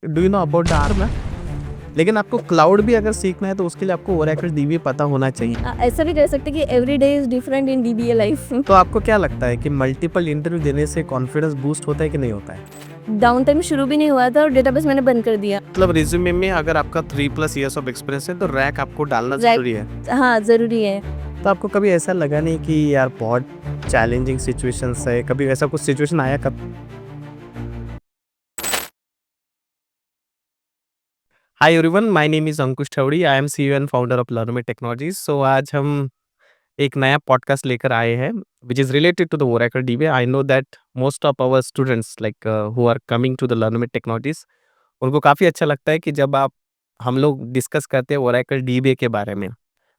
Do you know about the arm है? लेकिन आपको क्लाउड भी अगर सीखना है तो उसके लिए आपको ओरेकल डीबी पता होना चाहिए। ऐसा भी कह सकते हैं कि every day is different in DBA life. तो आपको क्या लगता है कि मल्टीपल इंटरव्यू देने से कॉन्फिडेंस बूस्ट होता है कि नहीं होता है? डाउन टाइम शुरू भी नहीं हुआ था और डेटाबेस मैंने बंद कर दिया। मतलब रिज्यूमे में अगर आपका 3+ ईयर्स ऑफ एक्सपीरियंस है तो रैक आपको डालना रैक- जरूरी है। हाँ जरूरी है। तो आपको कभी ऐसा लगा नहीं कि यार बहुत चैलेंजिंग सिचुएशंस है, कभी ऐसा कुछ सिचुएशन आया कब? Hi everyone, my name is Ankush Thaudi. I am CEO and founder of Learnmate technologies. So आज हम एक नया पॉडकास्ट लेकर आए हैं which is related to the Oracle DB. I know that most of our students like who are coming to the Learnmate technologies, उनको काफ़ी अच्छा लगता है कि जब आप हम लोग डिस्कस करते हैं ओरेकल डीबी के बारे में।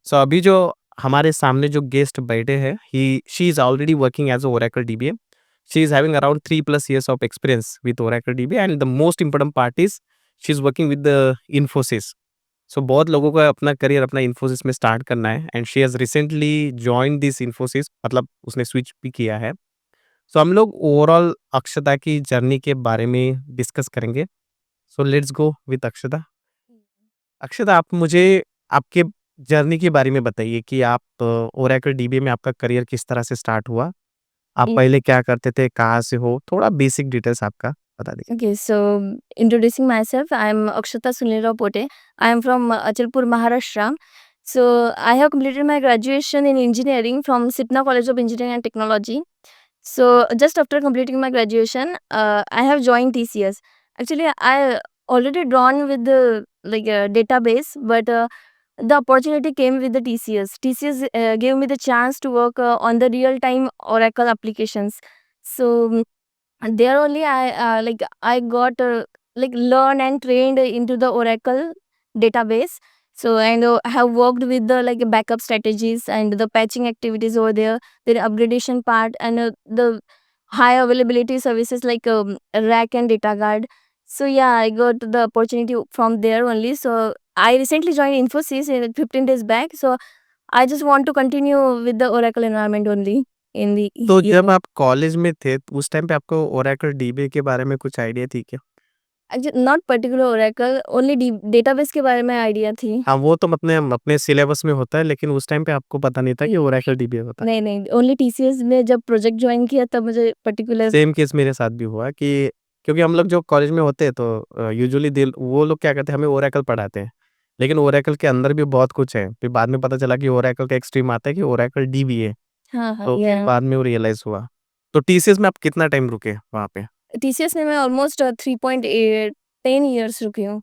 सो अभी जो हमारे सामने जो गेस्ट बैठे हैं, he she is already working as Oracle DB. She is having around 3+ years of experience with Oracle DB and the most important part is she is working with the Infosys. So बहुत लोगों को अपना career अपना इन्फोसिस में start करना है and she has recently join this Infosys, मतलब उसने स्विच भी किया है। सो हम लोग ओवरऑल अक्षता की जर्नी के बारे में डिस्कस करेंगे। सो लेट्स गो विद अक्षता। अक्षता, आप मुझे आपके जर्नी के बारे में बताइए कि आप ओरेकल डीबी में आपका करियर किस तरह से स्टार्ट हुआ? आप पहले क्या करते थे? कहाँ से हो? थोड़ा बेसिक डिटेल्स आपका बता दीजिए। Okay, so introducing myself, I am Akshata Sunilrao Pote. I am from Achalpur, Maharashtra. So I have completed my graduation in engineering from Sipna College of Engineering and Technology. So just after completing my graduation, I have joined TCS. Actually, I already drawn with the database, but the opportunity came with the TCS. TCS gave me the chance to work on the real time Oracle applications. So there only I got learned and trained into the Oracle database. So and I have worked with the backup strategies and the patching activities over there, the upgradation part, and the high availability services like rack and data guard. So yeah, I got the opportunity from there only. So I recently joined Infosys 15 days back. So I just want to continue with the Oracle environment only in the तो जब आप college में थे, उस time पे आपको Oracle dB के बारे में कुछ आइडिया थी क्या? Actually not particular Oracle, only database के बारे में आइडिया थी। हाँ, वो तो अपने अपने सिलेबस में होता है, लेकिन उस टाइम पे आपको पता नहीं था कि नहीं, ओरेकल डीबी होता है। नहीं, नहीं, ओनली टीसीएस में जब प्रोजेक्ट जॉइन किया तब मुझे पर्टिकुलर। सेम केस मेरे साथ भी हुआ कि क्योंकि हम लोग जो कॉलेज में होते हैं तो यूजुअली दिल वो लोग क्या करते हैं, हमें ओरेकल पढ़ाते हैं। लेकिन ओरेकल के अंदर भी बहुत कुछ है। फिर बाद में पता चला कि ओरेकल का एक स्ट्रीम आता है कि ओरेकल डीबी है। हाँ, हाँ, तो फिर बाद में वो रियलाइज़ हुआ। तो टीसीएस में आप कितना टाइम रुके वहाँ पे? टीसीएस में मैं ऑलमोस्ट 3.8 10 इयर्स रुकी हूँ।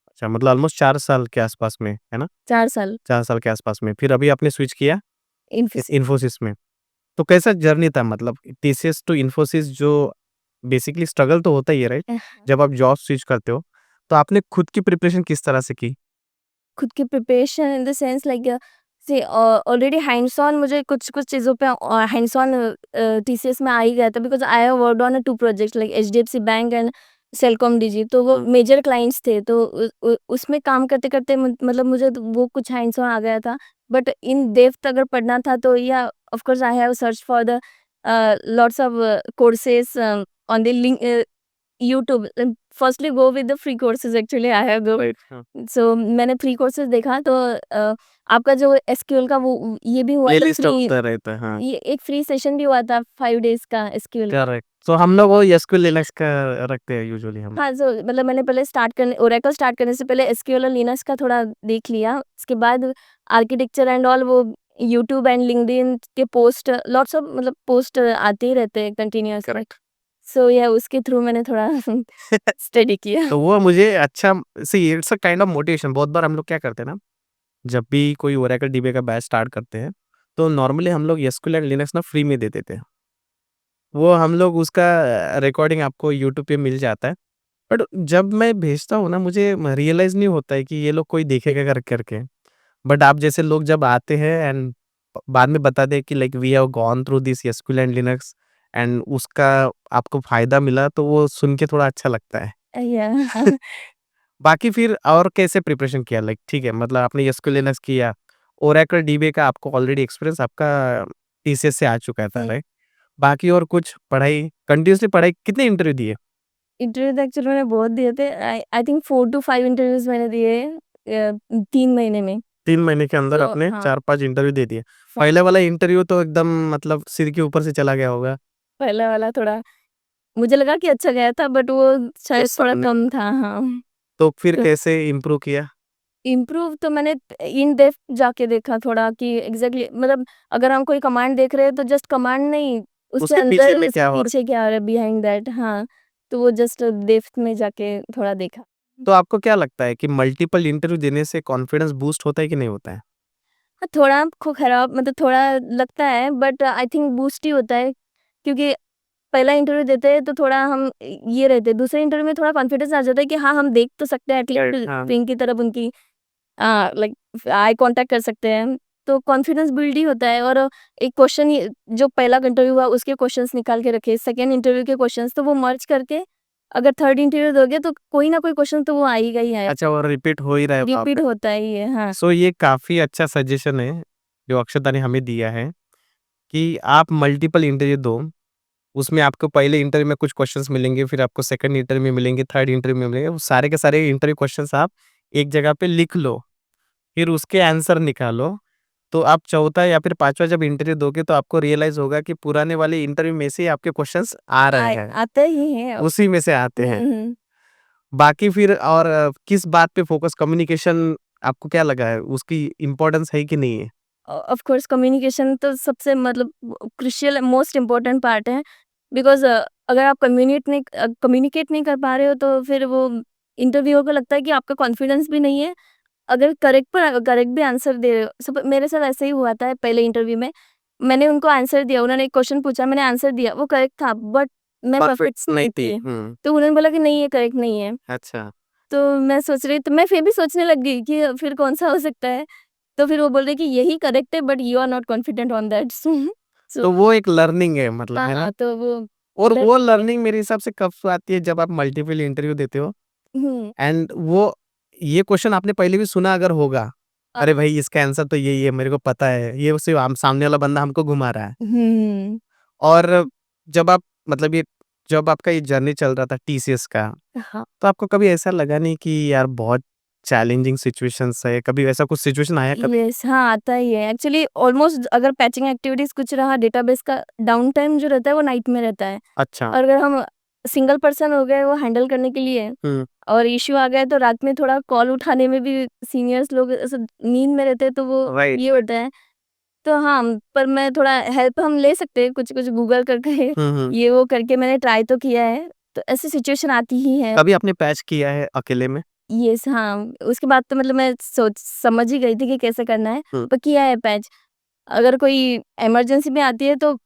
अच्छा, मतलब ऑलमोस्ट 4 साल के आसपास में, है ना? 4 साल 4 साल के आसपास में। फिर अभी आपने स्विच किया इस इन्फोसिस। इन्फोसिस में। तो कैसा जर्नी था, मतलब टीसीएस टू इन्फोसिस जो बेसिकली स्ट्रगल तो होता ही है, राइट? जब आप जॉब स्विच करते हो, तो आपने खुद की प्रिपरेशन किस तरह से की? खुद की प्रिपरेशन इन द सेंस से ऑलरेडी हैंड्स ऑन मुझे कुछ-कुछ चीज़ों पे हैंड्स ऑन टीसीएस में आ ही गया था, because I have worked on 2 projects like HDFC bank and Celcom Digi, तो वो मेजर क्लाइंट्स थे, तो उसमें काम करते-करते मतलब मुझे तो वो कुछ हैंड्स ऑन आ गया था। बट इन डेप्थ अगर पढ़ना था तो या of course I have search for the lots of courses on the YouTube. Firstly go with the free courses, actually I have go. Right, हाँ। सो मैंने फ्री कोर्सेज़ देखा तो आपका जो एसक्यूएल का वो ये भी हुआ था प्लेलिस्ट फ्री। होता रहता है, हाँ। ये एक फ्री सेशन भी हुआ था 5 डेज़ का एसक्यूएल का। करेक्ट। तो हम लोग वो एसक्यूएल लिनक्स का रखते हैं यूजुअली हम। हाँ, सो मतलब मैंने पहले स्टार्ट करने ओरेकल स्टार्ट करने से पहले एसक्यूएल और लिनक्स का थोड़ा देख लिया। उसके बाद आर्किटेक्चर एंड ऑल वो यूट्यूब एंड लिंक्डइन के पोस्ट लॉट्स ऑफ मतलब पोस्ट आते ही रहते हैं कंटीन्यूअस। करेक्ट। सो या उसके थ्रू मैंने थोड़ा स्टडी किया। तो वो मुझे अच्छा see it's a kind of motivation. बहुत बार हम लोग क्या करते हैं ना, जब भी कोई ओरेकल डीबी का बैच स्टार्ट करते हैं, तो नॉर्मली हम लोग एसक्यूएल एंड लिनक्स ना फ्री में दे देते हैं। वो हम लोग उसका रिकॉर्डिंग आपको यूट्यूब पे मिल जाता है। बट जब मैं भेजता हूँ ना, मुझे रियलाइज़ नहीं होता है कि ये लोग कोई देखेगा कर करके। बट आप जैसे लोग जब आते हैं एंड बाद में बता दें कि like we have gone through this SQL and Linux एंड उसका आपको फ़ायदा मिला, तो वो सुन के थोड़ा अच्छा लगता है। या बाकी फिर और कैसे प्रिपरेशन किया? लाइक ठीक है, मतलब आपने एसक्यूएल लिनक्स किया, ओरेकल डीबी का आपको ऑलरेडी एक्सपीरियंस आपका टीसीएस से आ चुका था, राइट? बाकी और कुछ पढ़ाई कंटिन्यूअसली पढ़ाई कितने इंटरव्यू दिए? इंटरव्यू तो एक्चुअली मैंने बहुत दिए थे। आई थिंक 4 टू 5 इंटरव्यूज़ मैंने दिए 3 महीने में। 3 महीने के अंदर तो आपने हाँ, 4-5 इंटरव्यू दे दिए। फ पहले वाला इंटरव्यू तो एकदम मतलब सिर के ऊपर से चला गया होगा। पहला वाला थोड़ा मुझे लगा कि अच्छा गया था, बट वो शायद थोड़ा सामने कम था। हाँ, तो फिर तो कैसे इम्प्रूव किया? इम्प्रूव तो मैंने इन डेप्थ जाके देखा थोड़ा कि एग्ज़ैक्टली मतलब अगर हम कोई कमांड देख रहे हैं तो जस्ट कमांड नहीं, उसके उसके पीछे अंदर में उसके क्या हो रहा पीछे क्या हो रहा है बिहाइंड दैट। हाँ, तो वो जस्ट डेप्थ में जाके थोड़ा देखा। है? तो आपको क्या लगता है कि मल्टीपल इंटरव्यू देने से कॉन्फिडेंस बूस्ट होता है कि नहीं होता है? हाँ, थोड़ा खो खराब मतलब थोड़ा लगता है, बट आई थिंक बूस्ट ही होता है, क्योंकि पहला इंटरव्यू देते हैं तो थोड़ा हम ये रहते हैं, दूसरे इंटरव्यू में थोड़ा कॉन्फिडेंस आ जाता है कि हाँ, हम देख तो सकते हैं राइट, एटलीस्ट हाँ। स्क्रीन की तरफ उनकी, लाइक आई कांटेक्ट कर सकते हैं, तो कॉन्फिडेंस बिल्ड ही होता है। और एक क्वेश्चन ये जो पहला इंटरव्यू हुआ उसके क्वेश्चंस निकाल के रखे, सेकंड इंटरव्यू के क्वेश्चंस तो वो मर्ज करके अगर थर्ड इंटरव्यू दोगे तो कोई ना कोई क्वेश्चन तो वो आएगा ही है, अच्छा, वो रिपीट हो ही रहा है वहाँ रिपीट पे। होता ही है। हाँ। सो ये काफ़ी अच्छा सजेशन है, जो अक्षता ने हमें दिया है कि आप मल्टीपल इंटरव्यू दो। उसमें आपको पहले इंटरव्यू में कुछ क्वेश्चंस मिलेंगे, फिर आपको सेकंड इंटरव्यू में मिलेंगे, थर्ड इंटरव्यू में मिलेंगे। वो सारे के सारे इंटरव्यू क्वेश्चंस आप एक जगह पे लिख लो, फिर उसके आंसर निकालो। तो आप चौथा या फिर पाँचवाँ जब इंटरव्यू दोगे तो आपको रियलाइज़ होगा कि पुराने वाले इंटरव्यू में से ही आपके क्वेश्चंस आ रहे आए हैं, आता ही है। उसी में से आते हैं। हुँ। बाकी फिर और किस बात पे फोकस कम्युनिकेशन आपको क्या लगा है, उसकी इम्पोर्टेंस है कि नहीं है? ऑफ कोर्स कम्युनिकेशन तो सबसे मतलब क्रूशियल मोस्ट इम्पोर्टेंट पार्ट है, बिकॉज़ अगर आप कम्युनिकेट नहीं कर पा रहे हो तो फिर वो इंटरव्यूअर को लगता है कि आपका कॉन्फिडेंस भी नहीं है। अगर करेक्ट भी आंसर दे रहे हो, सब मेरे साथ ऐसे ही हुआ था पहले इंटरव्यू में। मैंने उनको आंसर दिया, उन्होंने एक क्वेश्चन पूछा, मैंने आंसर दिया, वो करेक्ट था, बट मैं परफेक्ट परफेक्ट नहीं नहीं थी। थी। हुँ, तो उन्होंने बोला कि नहीं, ये करेक्ट नहीं है। अच्छा। तो मैं सोच रही, तो मैं फिर भी सोचने लग गई कि फिर कौन-सा हो सकता है? तो फिर वो बोल रहे कि यही करेक्ट है, but you are not confident on that. So तो वो एक लर्निंग है मतलब, है ना? हाँ, तो वो और वो लर्निंग है। लर्निंग मेरे हिसाब से कब से आती है जब आप मल्टीपल इंटरव्यू देते हो हुँ। एंड वो ये क्वेश्चन आपने पहले भी सुना अगर होगा, अ, अरे भाई इसका आंसर तो यही है, मेरे को पता है, ये सिर्फ सामने वाला बंदा हमको घुमा रहा है। हुँ। और जब आप मतलब ये जब आपका ये जर्नी चल रहा था टीसीएस का, हाँ। तो आपको कभी ऐसा लगा नहीं कि यार बहुत चैलेंजिंग सिचुएशंस है, कभी ऐसा कुछ सिचुएशन आया कभी? यस, हाँ, आता ही है। एक्चुअली ऑलमोस्ट अगर पैचिंग एक्टिविटीज़ कुछ रहा, डेटाबेस का डाउन टाइम जो रहता है वो नाइट में रहता है। अच्छा। और अगर हम सिंगल पर्सन हो गए वो हैंडल करने के लिए हुँ, और इश्यू आ गया तो रात में थोड़ा कॉल उठाने में भी सीनियर्स लोग ऐसे नींद में रहते हैं, तो वो राइट। ये होता है। तो हाँ, पर मैं थोड़ा हेल्प हम ले सकते हैं, कुछ-कुछ गूगल करके हुँ, हुँ। ये वो करके मैंने ट्राई तो किया है। तो ऐसी सिचुएशन आती ही है। कभी आपने पैच किया है अकेले में? येस, हाँ, उसके बाद तो मतलब मैं सोच समझ ही गई थी कि कैसे करना है, हुँ। पर किया है पैच। अगर कोई इमरजेंसी में आती है तो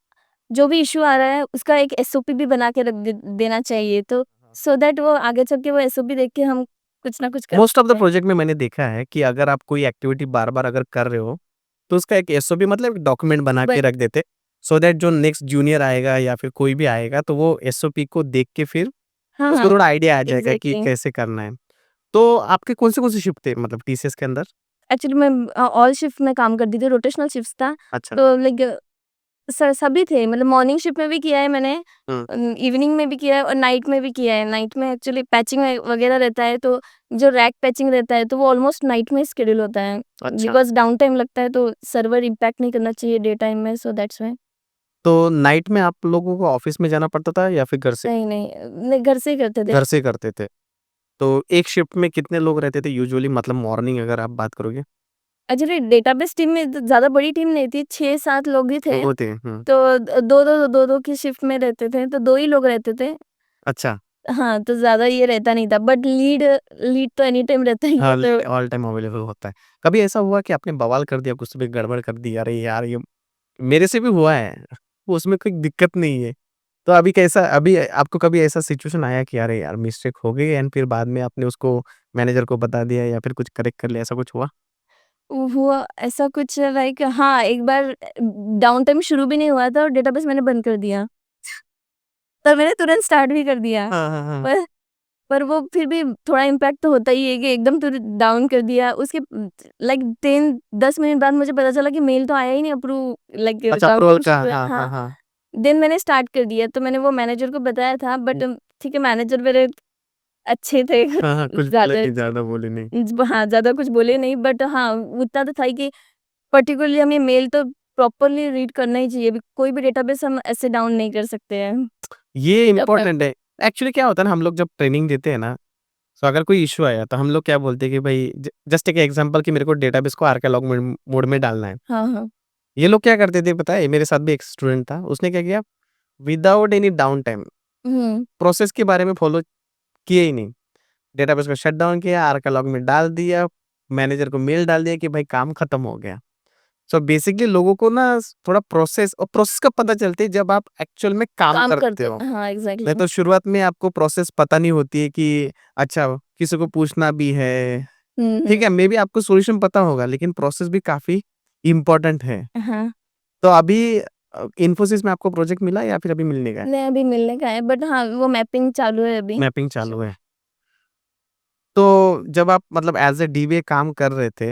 जो भी इश्यू आ रहा है उसका एक एसओपी भी बना के रख देना चाहिए, तो सो दैट वो आगे चल के वो एसओपी देख के हम कुछ ना कुछ कर मोस्ट ऑफ द सकते हैं। प्रोजेक्ट में मैंने देखा है कि अगर आप कोई एक्टिविटी बार-बार अगर कर रहे हो, तो उसका एक एसओपी मतलब एक डॉक्यूमेंट बना के बट रख देते, सो दैट जो नेक्स्ट जूनियर आएगा या फिर कोई भी आएगा, तो वो एसओपी को देख के फिर हाँ, उसको हाँ, थोड़ा आइडिया आ जाएगा कि एग्ज़ैक्टली। कैसे करना है। तो आपके कौन से शिफ्ट थे मतलब टीसीएस के अंदर? एक्चुअली मैं ऑल शिफ्ट में काम करती थी, रोटेशनल शिफ्ट्स था, अच्छा। तो लाइक सभी थे, मतलब मॉर्निंग शिफ्ट में भी किया है मैंने, हुँ, इवनिंग में भी किया है और नाइट में भी किया है। नाइट में एक्चुअली पैचिंग वगैरह रहता है, तो जो रैक पैचिंग रहता है तो वो ऑलमोस्ट नाइट में शेड्यूल होता है, अच्छा। बिकॉज़ डाउन टाइम लगता है तो सर्वर इम्पैक्ट नहीं करना चाहिए डे टाइम में, सो दैट्स व्हाई। तो नाइट में आप लोगों को ऑफ़िस में जाना पड़ता था या फिर घर से? नहीं, नहीं, नहीं, घर से ही करते थे। घर से करते थे। तो एक शिफ्ट में कितने लोग रहते थे यूजुअली मतलब मॉर्निंग अगर आप बात करोगे? एक्चुअली डेटाबेस टीम में ज़्यादा बड़ी टीम नहीं थी, 6-7 लोग ही थे, 2 थे। हुँ, तो 2-2 की शिफ्ट में रहते थे, तो 2 ही लोग रहते थे। अच्छा। हाँ, तो ज़्यादा ये रहता नहीं था, बट लीड लीड तो एनी टाइम रहता ही है, हाँ, तो ऑल टाइम अवेलेबल होता है। कभी ऐसा हुआ कि आपने बवाल कर दिया, कुछ भी गड़बड़ कर दी, अरे यार ये मेरे से भी हुआ है, उसमें कोई दिक्कत नहीं है। तो अभी आपको कभी ऐसा सिचुएशन आया कि अरे यार मिस्टेक हो गई एंड फिर बाद में आपने उसको मैनेजर को बता दिया या फिर कुछ करेक्ट कर लिया, ऐसा कुछ हुआ? हुआ ऐसा कुछ लाइक, हाँ, एक बार डाउन टाइम शुरू भी नहीं हुआ था और डेटाबेस मैंने बंद कर दिया। तब मैंने तुरंत स्टार्ट भी कर दिया। हाँ, हाँ, हाँ। पर पर वो फिर भी थोड़ा इम्पैक्ट तो होता ही है कि एकदम डाउन कर दिया। उसके लाइक 10 मिनट बाद मुझे पता चला कि मेल तो आया ही नहीं अप्रूव, लाइक अच्छा डाउन अप्रूवल टाइम का शुरू है। हाँ, हाँ, हाँ, हाँ। देन मैंने स्टार्ट कर दिया, तो मैंने वो मैनेजर को बताया था, बट हुँ, ठीक है, मैनेजर मेरे अच्छे थे। हाँ, कुछ बोले ज़्यादा नहीं, ज़्यादा बोले नहीं। हाँ, ज़्यादा कुछ बोले नहीं, बट हाँ, उतना तो था ही कि पर्टिकुलरली हमें मेल तो प्रॉपर्ली रीड करना ही चाहिए। कोई भी डेटाबेस हम ऐसे डाउन नहीं कर सकते हैं। ये जब तक इम्पोर्टेंट है। एक्चुअली क्या होता है ना, हम लोग जब ट्रेनिंग देते हैं ना, तो अगर कोई इश्यू आया तो हम लोग क्या बोलते हैं कि भाई जस्ट टेक एग्जांपल कि मेरे को डेटाबेस को आर्कियोलॉग मोड में डालना है। हाँ, हाँ। ये लोग क्या करते थे पता है? मेरे साथ भी एक स्टूडेंट था, उसने क्या किया, विदाउट एनी डाउन टाइम हुँ, प्रोसेस के बारे में फॉलो किए ही नहीं। डेटाबेस को शट डाउन किया, आर्कियोलॉग में डाल दिया, मैनेजर को मेल डाल दिया कि भाई काम खत्म हो गया। सो बेसिकली लोगों को ना थोड़ा प्रोसेस, और प्रोसेस कब पता चलती है जब आप एक्चुअल में काम काम करते करते हो। हाँ, नहीं एग्ज़ैक्टली। तो शुरुआत में आपको प्रोसेस पता नहीं होती है कि अच्छा किसी को पूछना भी है, हुँ, ठीक हुँ। है, मे बी आपको सॉल्यूशन पता होगा लेकिन प्रोसेस भी काफ़ी इम्पोर्टेंट है। हाँ, तो अभी इन्फोसिस में आपको प्रोजेक्ट मिला या फिर अभी मिलने का है? नहीं अभी मिलने का है, बट हाँ, वो मैपिंग चालू है अभी। मैपिंग चालू है। तो जब आप मतलब एज़ अ डीबीए काम कर रहे थे,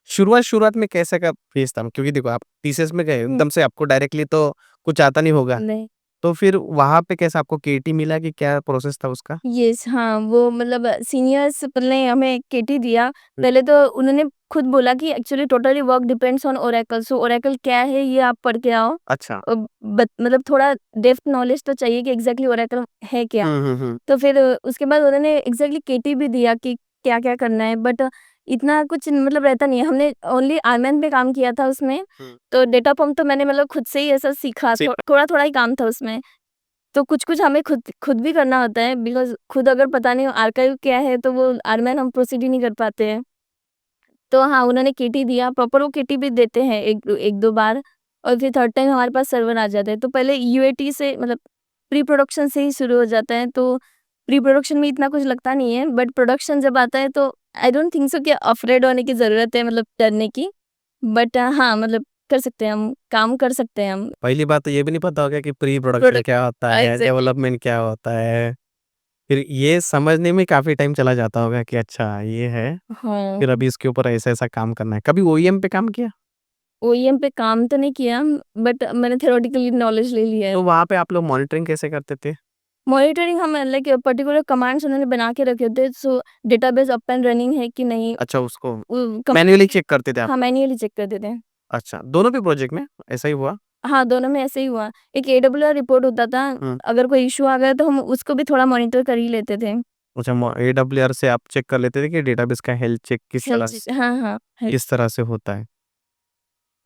शुरुआत में कैसे का फेज़ था? क्योंकि देखो आप टीसीएस में गए, हुँ, एकदम से आपको डायरेक्टली तो कुछ आता नहीं होगा। नहीं। तो फिर वहाँ पे कैसा आपको केटी मिला कि क्या प्रोसेस था उसका? यस, हाँ, वो मतलब सीनियर्स ने हमें केटी दिया। हुँ। पहले तो उन्होंने खुद बोला कि actually totally work depends on Oracle, so Oracle क्या है ये आप पढ़ के आओ। अच्छा। मतलब थोड़ा डेप्थ नॉलेज तो चाहिए कि एग्ज़ैक्टली ओरेकल है क्या? हुँ, हुँ, हुँ। तो फिर उसके बाद उन्होंने एग्ज़ैक्टली केटी भी दिया कि क्या-क्या करना है, बट इतना कुछ मतलब रहता नहीं है। हमने ओनली आरमैन पे काम किया था उसमें, हुँ। तो डेटा पम्प तो मैंने मतलब खुद से ही ऐसा सीखा, सी थोड़ा-थोड़ा ही काम था उसमें। तो कुछ-कुछ हमें खुद खुद भी करना होता है, बिकॉज़ खुद अगर पता नहीं आर्काइव क्या है, तो वो आरमैन हम प्रोसीड ही नहीं कर पाते हैं। तो हाँ, उन्होंने केटी दिया, प्रॉपर वो केटी भी देते हैं 1-2 बार, और फिर थर्ड टाइम हमारे पास सर्वर आ जाता है। तो पहले यूएटी से मतलब प्री प्रोडक्शन से ही शुरू हो जाता है, तो प्री प्रोडक्शन में इतना कुछ लगता नहीं है, बट प्रोडक्शन जब आता है तो आई डोंट थिंक सो कि अफ्रेड होने की ज़रूरत है मतलब डरने की। बट हाँ, मतलब कर सकते हैं हम, काम कर सकते हैं हम। पहली बात तो ये भी नहीं पता होगा कि प्री प्रोडक्शन प्रोडक्ट क्या होता है, एग्ज़ैक्टली। डेवलपमेंट क्या होता है। फिर ये समझने में काफ़ी टाइम चला जाता होगा कि अच्छा ये है, हाँ, फिर अभी इसके ऊपर ऐसा-ऐसा काम करना है। कभी ओईएम पे काम किया? ओईएम पे काम तो नहीं किया, बट मैंने थ्योरेटिकली नॉलेज ले लिया है। तो वहाँ पे आप लोग मॉनिटरिंग कैसे करते थे? मॉनिटरिंग हम लाइक पर्टिकुलर कमांड्स उन्होंने बना के रखे होते हैं, सो डेटाबेस अप एंड रनिंग है कि नहीं, अच्छा उसको कम मैन्युअली चेक करते थे आप? हाँ, मैन्युअली चेक कर देते हैं। अच्छा, दोनों भी प्रोजेक्ट में ऐसा ही हुआ? हाँ, दोनों में ऐसे ही हुआ। एक एडब्ल्यूआर रिपोर्ट होता था, हुँ। अगर कोई इश्यू आ गया तो हम उसको भी थोड़ा मॉनिटर कर ही लेते थे। अच्छा एडब्ल्यूआर से आप चेक कर लेते थे कि डेटाबेस का हेल्थ चेक हेल्थ हाँ, हाँ, हेल्थ। किस तरह से होता है?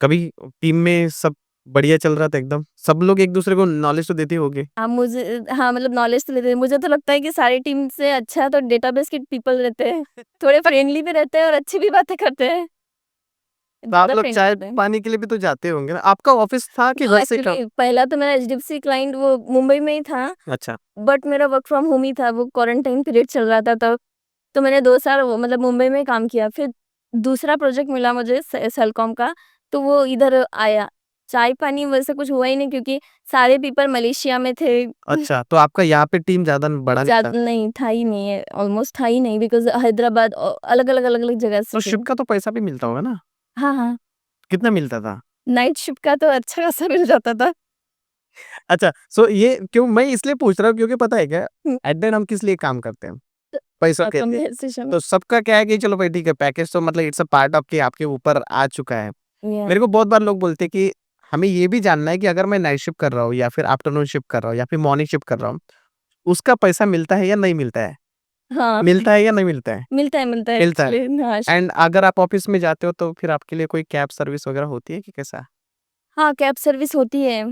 कभी टीम में सब बढ़िया चल रहा था एकदम? सब लोग एक-दूसरे को नॉलेज तो देते ही होंगे? हाँ, मुझे हाँ, मतलब नॉलेज तो लेते हैं। मुझे तो लगता है कि सारी टीम से अच्छा तो डेटाबेस के पीपल रहते हैं। थोड़े फ्रेंडली भी रहते हैं और अच्छी भी बातें करते हैं। तो आप ज़्यादा लोग फ्रेंडली रहते हैं। चाय-पानी के लिए भी तो जाते होंगे ना? आपका ऑफ़िस था कि घर से काम? एक्चुअली पहला तो मेरा एचडीएफसी क्लाइंट वो मुंबई में ही था, अच्छा, बट मेरा वर्क फ्रॉम होम ही था, वो क्वारंटाइन पीरियड चल रहा था तब। तो मैंने 2 साल वो मतलब मुंबई में ही काम किया। फिर दूसरा प्रोजेक्ट मिला मुझे सेलकॉम का, तो वो इधर आया। चाय-पानी वैसे कुछ हुआ ही नहीं क्योंकि सारे पीपल मलेशिया में थे। अच्छा तो आपका यहाँ पे टीम ज़्यादा बड़ा नहीं था? नहीं, था ही नहीं है, ऑलमोस्ट था ही नहीं, बिकॉज़ हैदराबाद अलग-अलग जगह से तो थे। शिप का तो पैसा भी मिलता होगा ना? हाँ, हाँ। कितना मिलता था? नाइट शिफ्ट का तो अच्छा खासा मिल जाता था। अच्छा, सो ये क्यों मैं इसलिए पूछ रहा हूँ क्योंकि पता है क्या? हुँ, एट द एंड हम किस लिए काम करते हैं? पैसों के लिए। कंपनसेशन तो सबका क्या है कि चलो भाई ठीक है पैकेज तो मतलब इट्स अ पार्ट ऑफ कि आपके ऊपर आ चुका है। या मेरे को बहुत बार लोग बोलते हैं कि हमें ये भी जानना है कि अगर मैं नाइट शिफ्ट कर रहा हूँ या फिर आफ्टरनून शिफ्ट कर रहा हूँ या फिर मॉर्निंग शिफ्ट कर रहा हूँ, उसका पैसा मिलता है या नहीं मिलता है? हाँ, मिलता है या नहीं मिलता है? मिलता है मिलता है। एक्चुअली हाँ। एंड अगर आप ऑफ़िस में जाते हो तो फिर आपके लिए कोई कैब सर्विस वगैरह होती है कि कैसा? हाँ, कैब सर्विस होती है।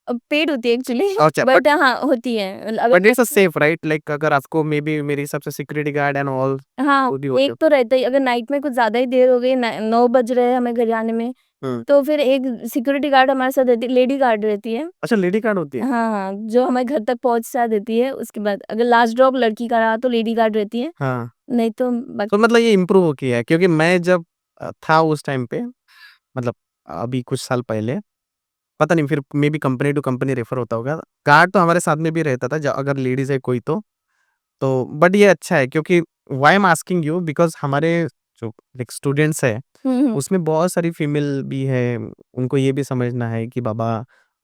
पेड होती है एक्चुअली अच्छा बट हाँ, होती है। अगर but it's a night safe right? Like अगर आपको मे बी मेरे हिसाब से सिक्योरिटी गार्ड एंड ऑल हाँ, खुद ही होते एक हो। तो रहता ही अगर नाइट में कुछ ज़्यादा ही देर हो गई, 9 बज रहे हैं हमें घर जाने में, हुँ। तो फिर एक सिक्योरिटी गार्ड हमारे साथ रहती है, लेडी गार्ड रहती है। अच्छा लेडी गार्ड होती है? हाँ, हाँ, जो हमें घर तक पहुँचा देती है, उसके बाद अगर लास्ट ड्रॉप लड़की का रहा तो लेडी गार्ड रहती है, हाँ। नहीं तो तो बाकी मतलब ये इम्प्रूव हो किया है क्योंकि मैं जब था उस टाइम पे मतलब अभी कुछ साल पहले, पता नहीं फिर maybe company to company refer होता होगा। गार्ड तो हमारे साथ में भी रहता था ज अगर लेडीज़ है कोई तो बट ये अच्छा है क्योंकि why I am asking you because हमारे जो लाइक स्टूडेंट्स हैं, हुँ, हुँ, उसमें बहुत सारी फीमेल भी है। उनको ये भी समझना है कि बाबा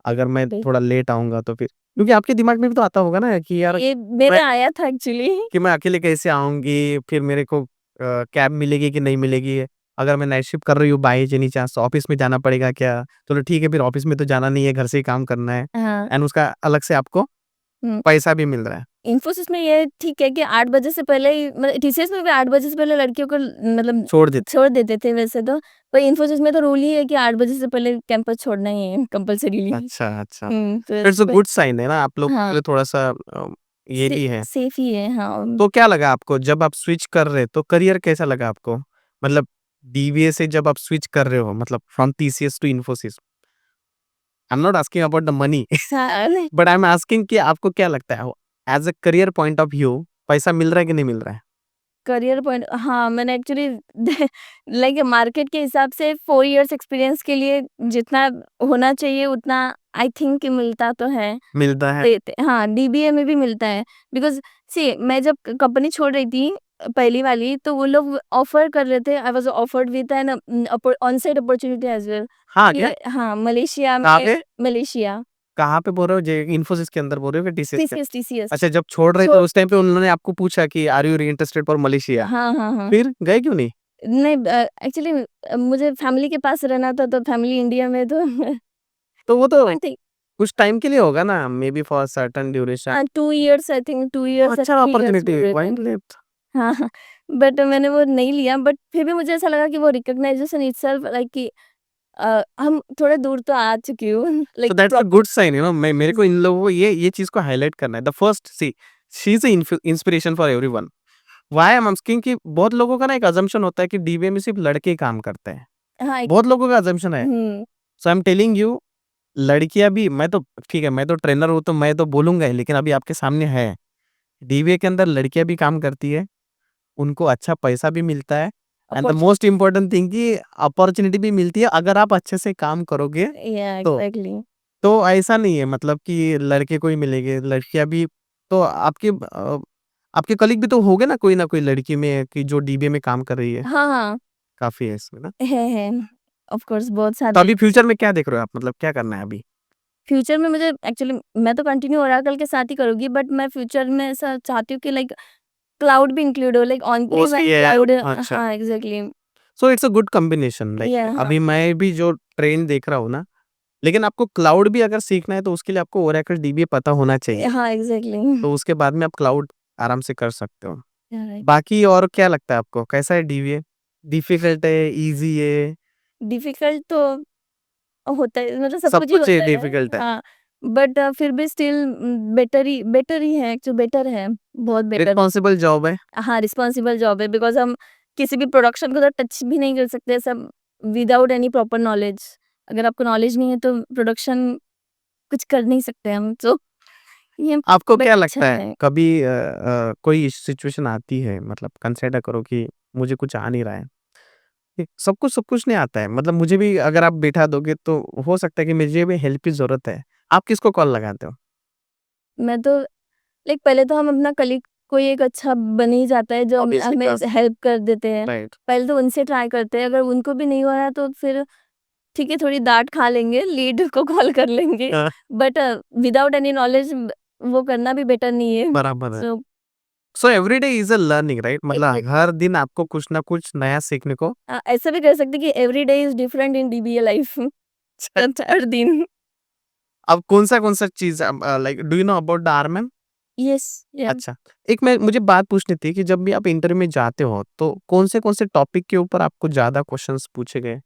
अगर मैं बिल थोड़ा लेट आऊँगा तो फिर क्योंकि आपके दिमाग में भी तो आता होगा ना कि यार ये मेरे आया था एक्चुअली। कि मैं अकेले कैसे आऊँगी, फिर मेरे को कैब मिलेगी कि नहीं मिलेगी? अगर मैं नाइट शिफ्ट कर रही हूँ बाय एनी चांस तो ऑफ़िस में जाना पड़ेगा क्या? चलो ठीक है फिर ऑफ़िस में तो जाना नहीं है, घर से ही काम करना है हाँ। एंड उसका अलग से आपको हुँ। पैसा भी मिल रहा है। इन्फोसिस में ये ठीक है कि 8 बजे से पहले ही मतलब टीसीएस में भी 8 बजे से पहले लड़कियों को मतलब छोड़ देते छोड़ देते थे वैसे तो, पर इन्फोसिस में तो रूल ही है कि 8 बजे से पहले कैंपस छोड़ना ही है कंपल्सरीली। अच्छा, अच्छा। तो इट्स अ प गुड साइन है ना, आप लोग के हाँ, लिए थोड़ा-सा ये भी है। सेफ ही है, हाँ। तो क्या लगा आपको जब आप स्विच कर रहे तो करियर कैसा लगा आपको? मतलब डीबीए से जब आप स्विच कर रहे हो मतलब from TCS to Infosys, I am not asking about the money हाँ, नहीं बट आई एम आस्किंग कि आपको क्या लगता है as a career point of view पैसा मिल रहा है कि नहीं मिल रहा है? करियर पॉइंट हाँ, मैंने एक्चुअली लाइक मार्केट के हिसाब से 4 इयर्स एक्सपीरियंस के लिए जितना होना चाहिए उतना आई थिंक कि मिलता तो है। मिलता है। देते हाँ, डीबीए में भी मिलता है बिकॉज़ सी मैं जब कंपनी छोड़ रही थी पहली वाली तो वो लोग ऑफर कर रहे थे I was offered with an on site opportunity as well हाँ, क्या? कि हाँ, मलेशिया कहाँ में पे? मलेशिया कहाँ पे बोल रहे हो? जे इन्फोसिस के अंदर बोल रहे हो कि टीसीएस के? टीसीएस अच्छा जब छोड़ रहे थे छोड़ उस टाइम पे उन्होंने आपको पूछा कि are you interested for Malaysia? हाँ, हाँ, हाँ। फिर गए क्यों नहीं? नहीं एक्चुअली मुझे फैमिली के पास रहना था तो फैमिली इंडिया में तो तो वो तो आई थिंक कुछ टाइम के लिए होगा ना, may be for certain duration. 2 years I think 2 years या अच्छा 3 इयर्स अपॉर्च्युनिटी बोल रहे व्हाई थे। लेफ्ट? हाँ, हाँ, बट मैंने वो नहीं लिया बट फिर भी मुझे ऐसा लगा कि वो रिकॉग्नाइजेशन इटसेल्फ लाइक कि हम थोड़े दूर तो आ चुकी हूँ so like that's a proper good sign you know मैं मेरे को इन लोगों को ये चीज़ को हाइलाइट करना है। The first see she is a inspiration for everyone. Why I am asking कि बहुत लोगों का ना एक असम्पशन होता है कि डीबीए में सिर्फ लड़के ही काम करते हैं। हाँ, बहुत लोगों का असम्पशन है। हुँ, सो आई एम टेलिंग यू लड़कियाँ भी मैं तो ठीक है, मैं तो ट्रेनर हूँ तो मैं तो बोलूँगा ही लेकिन अभी आपके सामने है। डीबीए के अंदर लड़कियाँ भी काम करती है, उनको अच्छा पैसा भी मिलता है and the opportunity most important thing कि अपॉर्च्युनिटी भी मिलती है अगर आप अच्छे से काम करोगे या तो। एग्ज़ैक्टली तो ऐसा नहीं है मतलब कि लड़के को ही मिलेंगे, लड़कियाँ भी तो आपके कलीग भी तो होंगे ना कोई लड़की में कि जो डीबीए में काम कर रही है, हाँ, हाँ, काफ़ी है इसमें ना। है, ऑफ कोर्स बहुत तो सारे अभी फ्यूचर में क्या देख रहे हो आप? मतलब क्या करना है अभी? फ्यूचर में मुझे एक्चुअली मैं तो कंटिन्यू ओरेकल के साथ ही करूँगी बट मैं फ्यूचर में ऐसा चाहती हूँ कि लाइक क्लाउड भी इंक्लूड हो like on prim mostly and AI cloud अच्छा। हाँ, exactly so it's a good combination या लाइक हाँ, अभी मैं भी जो ट्रेंड देख रहा हूँ ना, लेकिन आपको क्लाउड भी अगर सीखना है तो उसके लिए आपको ओरेकल डीबी पता होना चाहिए। हाँ, एग्ज़ैक्टली तो उसके बाद में आप क्लाउड आराम से कर सकते हो। राइट बाकी और क्या लगता है आपको? कैसा है डीबीए? डिफिकल्ट है, ईज़ी है? डिफ़िकल्ट तो होता है मतलब सब सब कुछ ही कुछ होता है डिफिकल्ट है। हाँ, बट फिर भी स्टिल बेटर ही है एक्चुअली बेटर है, बहुत बेटर रिस्पॉन्सिबल जॉब है। हाँ, रिस्पॉन्सिबल जॉब है बिकॉज़ हम किसी भी प्रोडक्शन को तो टच भी नहीं कर सकते सब विदाउट एनी प्रॉपर नॉलेज। अगर आपको नॉलेज नहीं है तो प्रोडक्शन कुछ कर नहीं सकते हम तो ये आपको बट क्या अच्छा लगता है है। कभी कोई सिचुएशन आती है मतलब कंसिडर करो कि मुझे कुछ आ नहीं रहा है। सब कुछ नहीं आता है। मतलब मुझे भी अगर आप बैठा दोगे तो हो सकता है कि मुझे भी हेल्प की ज़रूरत है। आप किसको कॉल लगाते हो? मैं तो लाइक पहले तो हम अपना कलीग कोई एक अच्छा बन ही जाता है जो ऑब्वियसली हमें कस हेल्प कर देते हैं। राइट। पहले तो उनसे ट्राई करते हैं, अगर उनको भी नहीं हो रहा तो फिर ठीक है थोड़ी डाँट खा लेंगे, लीड को कॉल कर लेंगे। हाँ, बट विदाउट एनी नॉलेज वो करना भी बेटर नहीं है। बराबर है। So so everyday is a learning right? मतलब एग्ज़ैक्टली हर दिन आपको कुछ ना कुछ नया सीखने को ऐसा भी कह सकते हैं कि every day is different in DBA life हर दिन। अब कौन-सा चीज़ like do you know about the RMM? Yes या अच्छा, एक मैं मुझे बात पूछनी थी कि जब भी आप इंटरव्यू में जाते हो, तो कौन से टॉपिक के ऊपर आपको ज़्यादा क्वेश्चन्स पूछे गए?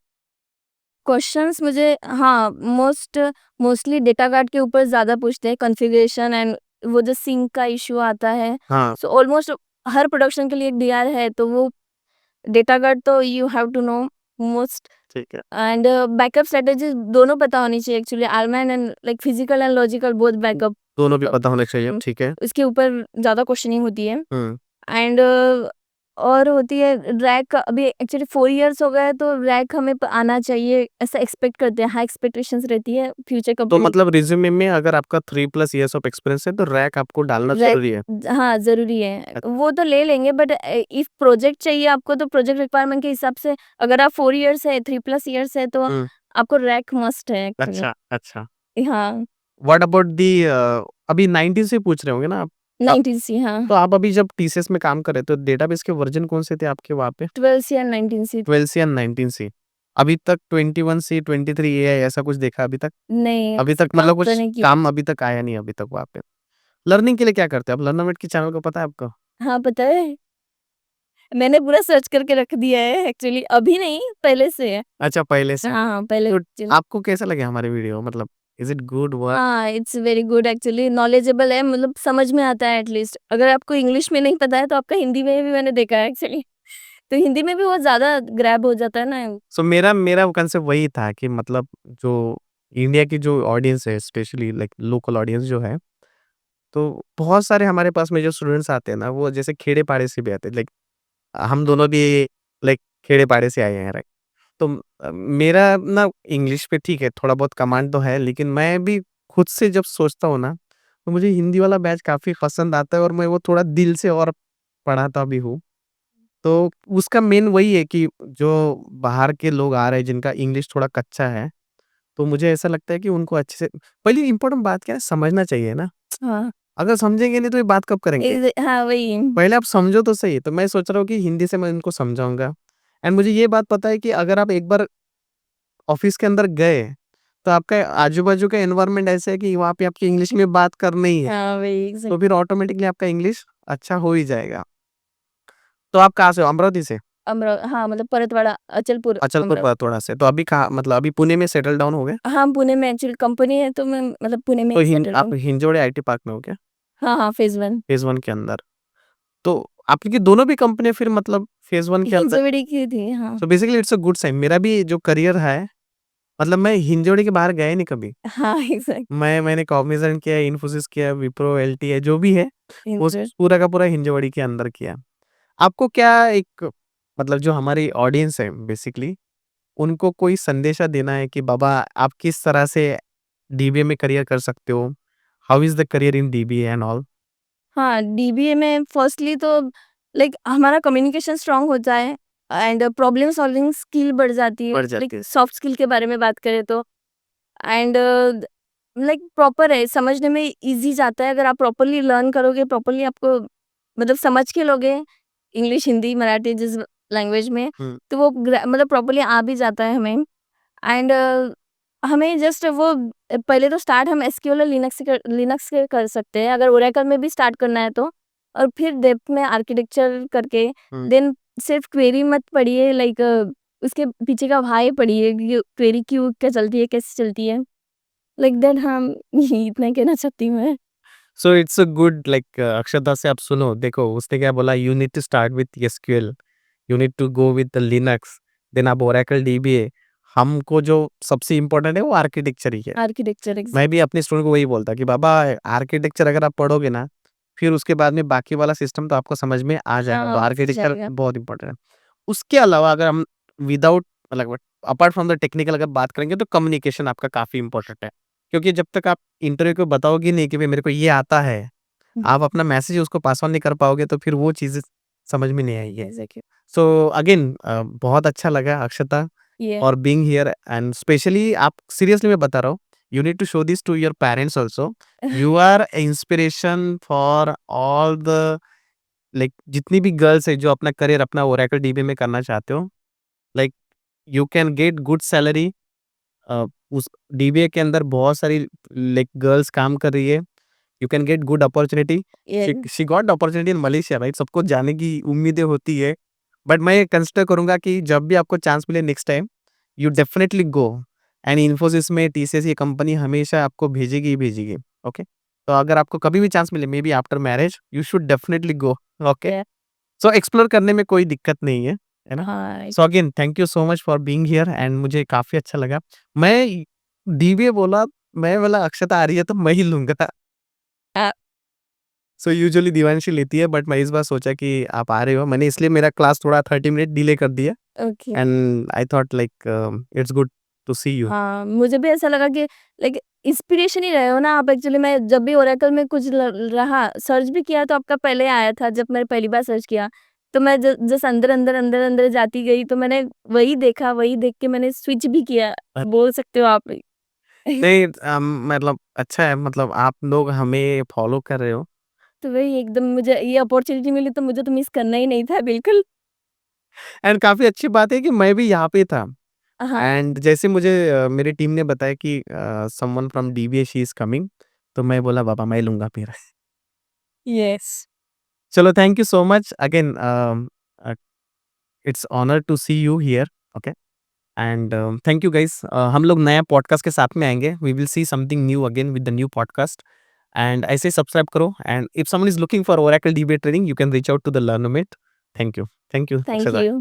क्वेश्चंस मुझे हाँ, मोस्टली डेटा कार्ड के ऊपर ज़्यादा पूछते हैं, कॉन्फ़िगरेशन एंड वो जो सिंक का इश्यू आता है। हाँ, सो ऑलमोस्ट हर प्रोडक्शन के लिए एक डीआर है, तो वो डेटा कार्ड तो you have to know most ठीक है। एंड बैकअप स्ट्रैटेजीज़ दोनों पता होनी चाहिए actually RMAN and like physical and logical both backup दोनों भी अ, पता होने चाहिए, उम, ठीक है। उसके ऊपर ज़्यादा क्वेश्चनिंग होती है। हुँ, एंड और होती है रैक अभी एक्चुअली 4 इयर्स हो गए हैं तो रैक हमें आना चाहिए ऐसा एक्सपेक्ट करते हैं हाई एक्सपेक्टेशंस रहती है फ्यूचर तो कंपनी मतलब रिज़्यूमे में अगर आपका 3+ इयर्स ऑफ एक्सपीरियंस है, तो रैक आपको डालना रैक ज़रूरी है। हाँ ज़रूरी है अ, वो तो ले लेंगे बट इफ प्रोजेक्ट चाहिए आपको तो प्रोजेक्ट रिक्वायरमेंट के हिसाब से अगर आप 4 इयर्स है 3+ इयर्स है तो हुँ, आपको रैक मस्ट है अच्छा, अच्छा। हाँ व्हाट अबाउट द अभी 19 से पूछ रहे होंगे ना आप? 19 सी, हाँ। तो आप अभी जब टीसीएस में काम कर रहे थे, तो डेटाबेस के वर्ज़न कौन-से थे आपके वहाँ पे? 12 सी एंड 19 सी। 12 सी एंड 19 सी। अभी तक 21 सी, 23 एआई ऐसा कुछ देखा अभी तक? नहीं, अभी तक काम मतलब तो कुछ नहीं किया। काम अभी तक आया नहीं अभी तक वहाँ पे। लर्निंग के लिए क्या करते हैं आप? लर्नामेट के चैनल को पता है आपको? हाँ, पता है। मैंने पूरा सर्च करके रख दिया है एक्चुअली, अभी नहीं, पहले से है। अच्छा पहले से। हाँ, पहले तो चल आपको कैसा लगे हमारे वीडियो मतलब इज़ इट गुड वर्क? हाँ, it's very good actually, knowledgeable है, मतलब समझ में आता है एटलीस्ट। अगर आपको इंग्लिश में नहीं पता है तो आपका हिंदी में भी मैंने देखा है एक्चुअली। तो हिंदी में भी बहुत ज़्यादा ग्रैब हो जाता है ना। सो मेरा मेरा कंसेप्ट वही था कि मतलब जो इंडिया की जो ऑडियंस है स्पेशली लाइक लोकल ऑडियंस जो है, तो बहुत सारे हमारे पास में जो स्टूडेंट्स आते हैं ना, वो जैसे खेड़े-पाड़े से भी आते हैं। लाइक हम दोनों भी लाइक खेड़े-पाड़े से आए हैं, राइट? तो मेरा ना इंग्लिश पे ठीक है, थोड़ा बहुत कमांड तो है, लेकिन मैं भी खुद से जब सोचता हूँ ना, तो मुझे हिंदी वाला बैच काफ़ी पसंद आता है और मैं वो थोड़ा दिल से और पढ़ाता भी हूँ। तो उसका मेन वही है कि जो बाहर के लोग आ रहे हैं, जिनका इंग्लिश थोड़ा कच्चा है, तो मुझे ऐसा लगता है कि उनको अच्छे से पहली इम्पोर्टेंट बात क्या है, समझना चाहिए ना। हाँ, अगर समझेंगे नहीं तो ये बात कब करेंगे? हाँ, वही। पहले आप समझो तो सही। तो मैं सोच रहा हूँ कि हिंदी से मैं इनको समझाऊँगा एंड मुझे ये बात पता है कि अगर आप एक बार ऑफ़िस के अंदर गए, तो आपका आजू-बाजू का एनवायरनमेंट ऐसा है कि वहाँ पे आपकी इंग्लिश में बात करनी ही है, हाँ, वही तो एग्ज़ैक्ट फिर ऑटोमैटिकली आपका इंग्लिश अच्छा हो ही जाएगा। तो आप कहाँ से हो? अमरावती से? हाँ, मतलब परतवाड़ा, अचलपुर, अचलपुर अमरावती। परतवाड़ा से। तो अभी कहाँ मतलब अभी पुणे में सेटल डाउन हो गए? हाँ, पुणे में एक्चुअली कंपनी है तो मैं मतलब पुणे में तो ही सेटल्ड आप हूँ। हिंजोड़े आईटी पार्क में हो क्या? हाँ, हाँ, फेज़ 1 फ़ेज़ 1 के अंदर। तो आपकी दोनों भी कंपनियाँ फिर मतलब फ़ेज़ 1 के अंदर हिंजवड़ी की थी, हाँ। So basically it's a good sign. मेरा भी जो करियर है मतलब मैं हिंजोड़ी के बाहर गया ही नहीं कभी। हाँ, एग्ज़ैक्ट मैंने कॉग्निज़ेंट किया, इन्फोसिस किया, विप्रो, एलटीआई जो भी है, वो हिंजड़ पूरा का पूरा हिंजोड़ी के अंदर किया। आपको क्या एक मतलब जो हमारी ऑडियंस है बेसिकली, उनको कोई संदेशा देना है कि बाबा आप किस तरह से डीबीए में करियर कर सकते हो? How is the career in dBA and all? हाँ, डीबीए में फर्स्टली तो लाइक हमारा कम्युनिकेशन स्ट्रॉन्ग होता है एंड प्रॉब्लम सॉल्विंग स्किल बढ़ जाती है, बढ़ लाइक जाती है। सॉफ्ट स्किल के बारे में बात करें तो एंड लाइक प्रॉपर है, समझने में ईज़ी जाता है अगर आप प्रॉपर्ली लर्न करोगे, प्रॉपर्ली आपको मतलब समझ के लोगे, इंग्लिश, हिंदी, मराठी जिस लैंग्वेज में, हुँ, तो वो मतलब प्रॉपर्ली आ भी जाता है हमें एंड हमें जस्ट वो पहले तो स्टार्ट हम एसक्यूएल और लिनक्स से कर सकते हैं, अगर ओरेकल में भी स्टार्ट करना है तो। और फिर डेप्थ में आर्किटेक्चर करके हुँ। देन सिर्फ क्वेरी मत पढ़िए, लाइक उसके पीछे का व्हाय पढ़िए कि क्वेरी क्यों क्या चलती है, कैसे चलती है। लाइक दैट हम इतना ही कहना चाहती हूँ मैं। So it's a good like Akshata से आप सुनो, देखो उसने क्या बोला you need to start with SQL, you need to go with the Linux, then आप ओरेकल डीबीए। हमको जो सबसे इम्पोर्टेंट है वो आर्किटेक्चर ही है। आर्किटेक्चर मैं भी अपने स्टूडेंट को वही बोलता कि बाबा आर्किटेक्चर अगर आप पढ़ोगे ना, फिर उसके बाद में बाकी वाला सिस्टम तो आपको समझ में आ जाएगा। तो आर्किटेक्चर जाएगा। बहुत इम्पोर्टेंट है। उसके अलावा अगर हम विदाउट मतलब अपार्ट फ्रॉम द टेक्निकल अगर बात करेंगे तो कम्युनिकेशन आपका काफ़ी इम्पोर्टेंट है। क्योंकि जब तक आप इंटरव्यू को बताओगे नहीं कि भई मेरे को ये आता है, आप अपना मैसेज उसको पास ऑन नहीं कर पाओगे तो फिर वो चीज़ें समझ में नहीं आएगी। एग्जैक्टली। सो अगेन बहुत अच्छा लगा अक्षता ये और बीइंग हियर एंड स्पेशली आप सीरियसली मैं बता रहा हूँ, you need to show this to your parents also. You are inspiration for all the like जितनी भी गर्ल्स है जो अपना करियर अपना ओरेकल डीबी में करना चाहते हो, like you can get good salary. उस डीबीए के अंदर बहुत सारी लाइक गर्ल्स काम कर रही है। You can get good opportunity. ये she got opportunity in Malaysia right? सबको जाने की उम्मीदें होती है। बट मैं कंसिडर करूँगा कि जब भी आपको चांस मिले next time, you definitely go and Infosys में टीसीएस ये कंपनी हमेशा आपको भेजेगी ही भेजेगी। ओके? तो अगर आपको कभी भी चांस मिले may be after marriage you should definitely go. Okay? ये सो एक्सप्लोर करने में कोई दिक्कत नहीं है ना? हाँ। So again thank you so much for being here and मुझे काफ़ी अच्छा लगा। मैं डीबीए बोला, मैं बोला अक्षता आ रही है तो मैं ही लूँगा। सो यूजुअली दिवांशी लेती है बट मैं इस बार सोचा कि आप आ रहे हो, मैंने इसलिए मेरा क्लास थोड़ा 30 मिनट डिले कर दिया okay. And I thought like it's good to see you. हाँ, मुझे भी ऐसा लगा कि लाइक इंस्पिरेशन ही रहे हो ना आप एक्चुअली। मैं जब भी ओरेकल में कुछ रहा सर्च भी किया तो आपका पहले आया था जब मैंने पहली बार सर्च किया। तो मैं जस्ट अंदर जाती गई तो मैंने वही देखा, वही देख के मैंने स्विच भी किया, अ, बोल सकते हो आप। नहीं मतलब अच्छा है, मतलब आप लोग हमें फॉलो कर रहे हो। तो वही एकदम मुझे ये अपॉर्च्युनिटी मिली तो मुझे तो मिस करना ही नहीं था बिल्कुल। एंड काफ़ी अच्छी बात है कि मैं भी यहाँ पे था। हाँ, एंड जैसे मुझे मेरी टीम ने बताया कि someone from DBA she is coming, तो मैं बोला बाबा मैं लूँगा फिर। यस। चलो thank you so much again it's honour to see you here okay and thank you guys हम लोग नया पॉडकास्ट के साथ में आएँगे। We will see something new again with the new podcast and ऐसे ही सब्सक्राइब करो and if someone is looking for Oracle DBA training you can reach out to the Learnmate. Thank you thank Akshata. You.